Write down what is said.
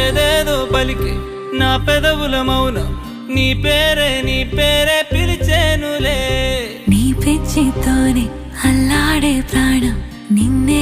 ఏదేదో పలికి నా పెదవుల మౌనం నీ పేరే పిలిచేనులే. నీ పిచ్చితోనే అల్లాడే ప్రాణం నిన్నే